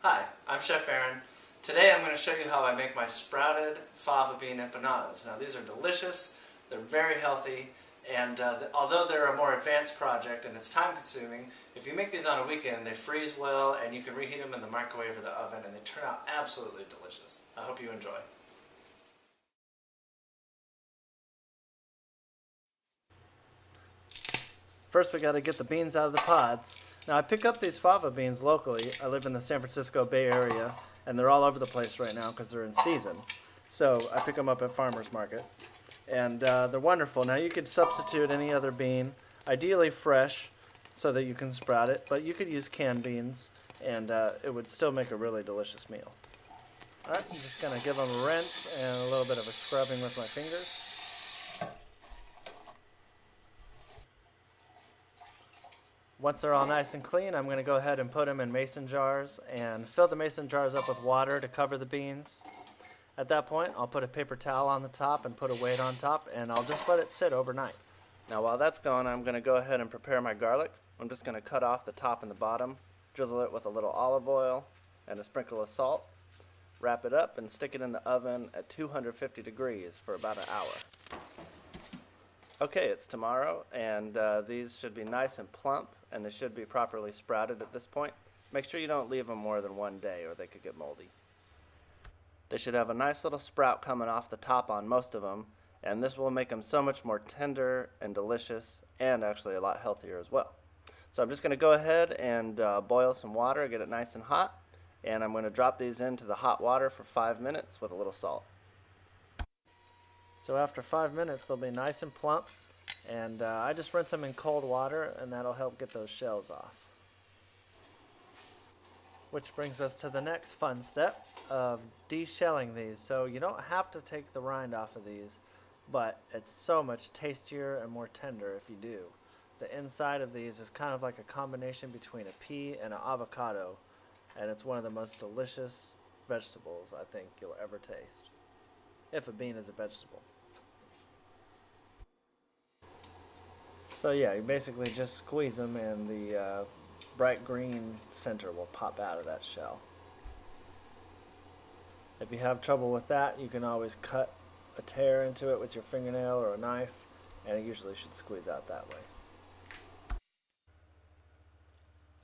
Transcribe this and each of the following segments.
Hi, I'm Chef Aaron. Today I'm going to show you how I make my sprouted fava bean empanadas. Now these are delicious, they're very healthy, and although they're a more advanced project and it's time consuming, if you make these on a weekend they freeze well and you can reheat them in the microwave or the oven and they turn out absolutely delicious. I hope you enjoy. First we got to get the beans out of the pods. Now I pick up these fava beans locally. I live in the San Francisco Bay Area and they're all over the place right now because they're in season. So I pick them up at farmers market and they're wonderful. Now you could substitute any other bean, ideally fresh so that you can sprout it, but you could use canned beans and it would still make a really delicious meal. Alright, I'm just going to give them a rinse and a little bit of a scrubbing with my fingers. Once they're all nice and clean, I'm going to go ahead and put them in mason jars and fill the mason jars up with water to cover the beans. At that point, I'll put a paper towel on the top and put a weight on top, and I'll just let it sit overnight. Now while that's going, I'm going to go ahead and prepare my garlic. I'm just going to cut off the top and the bottom, drizzle it with a little olive oil and a sprinkle of salt, wrap it up and stick it in the oven at 250 degrees for about an hour. Okay, it's tomorrow, and these should be nice and plump, and they should be properly sprouted at this point. Make sure you don't leave them more than one day or they could get moldy. They should have a nice little sprout coming off the top on most of them, and this will make them so much more tender and delicious, and actually a lot healthier as well. So I'm just going to go ahead and boil some water, get it nice and hot, and I'm going to drop these into the hot water for 5 minutes with a little salt. So after 5 minutes they'll be nice and plump, and I just rinse them in cold water and that'll help get those shells off. Which brings us to the next fun step of de-shelling these. So you don't have to take the rind off of these, but it's so much tastier and more tender if you do. The inside of these is kind of like a combination between a pea and an avocado, and it's one of the most delicious vegetables I think you'll ever taste. If a bean is a vegetable. So yeah, you basically just squeeze them and the bright green center will pop out of that shell. If you have trouble with that, you can always cut a tear into it with your fingernail or a knife, and it usually should squeeze out that way.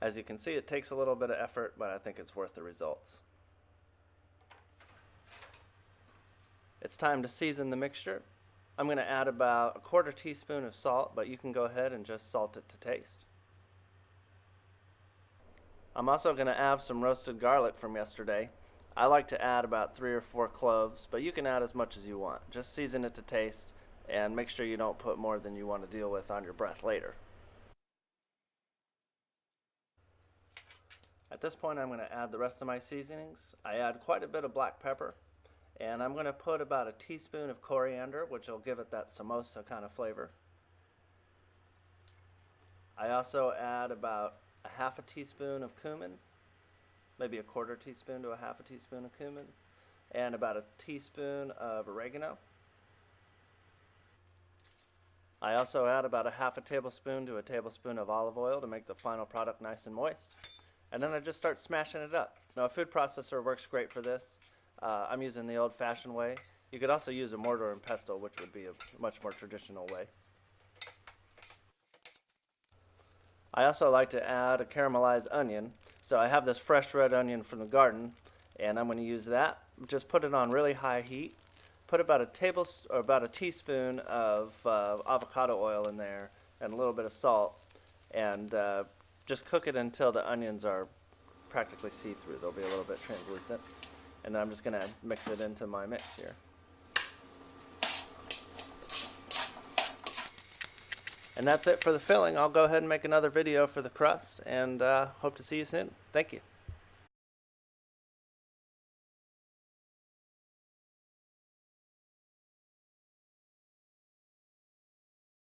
As you can see, it takes a little bit of effort, but I think it's worth the results. It's time to season the mixture. I'm going to add about a 1/4 teaspoon of salt, but you can go ahead and just salt it to taste. I'm also going to add some roasted garlic from yesterday. I like to add about 3 or 4 cloves, but you can add as much as you want. Just season it to taste and make sure you don't put more than you want to deal with on your breath later. At this point I'm going to add the rest of my seasonings. I add quite a bit of black pepper. And I'm going to put about a teaspoon of coriander, which will give it that samosa kind of flavor. I also add about a 1/2 teaspoon of cumin, maybe a 1/4 teaspoon to a 1/2 teaspoon of cumin, and about a teaspoon of oregano. I also add about a 1/2 tablespoon to a tablespoon of olive oil to make the final product nice and moist. And then I just start smashing it up. Now a food processor works great for this. I'm using the old-fashioned way. You could also use a mortar and pestle, which would be a much more traditional way. I also like to add a caramelized onion. So I have this fresh red onion from the garden, and I'm going to use that. Just put it on really high heat. Put about a teaspoon of avocado oil in there and a little bit of salt, and just cook it until the onions are practically see-through. They'll be a little bit translucent. And then I'm just going to mix it into my mix here. And that's it for the filling. I'll go ahead and make another video for the crust, and hope to see you soon. Thank you.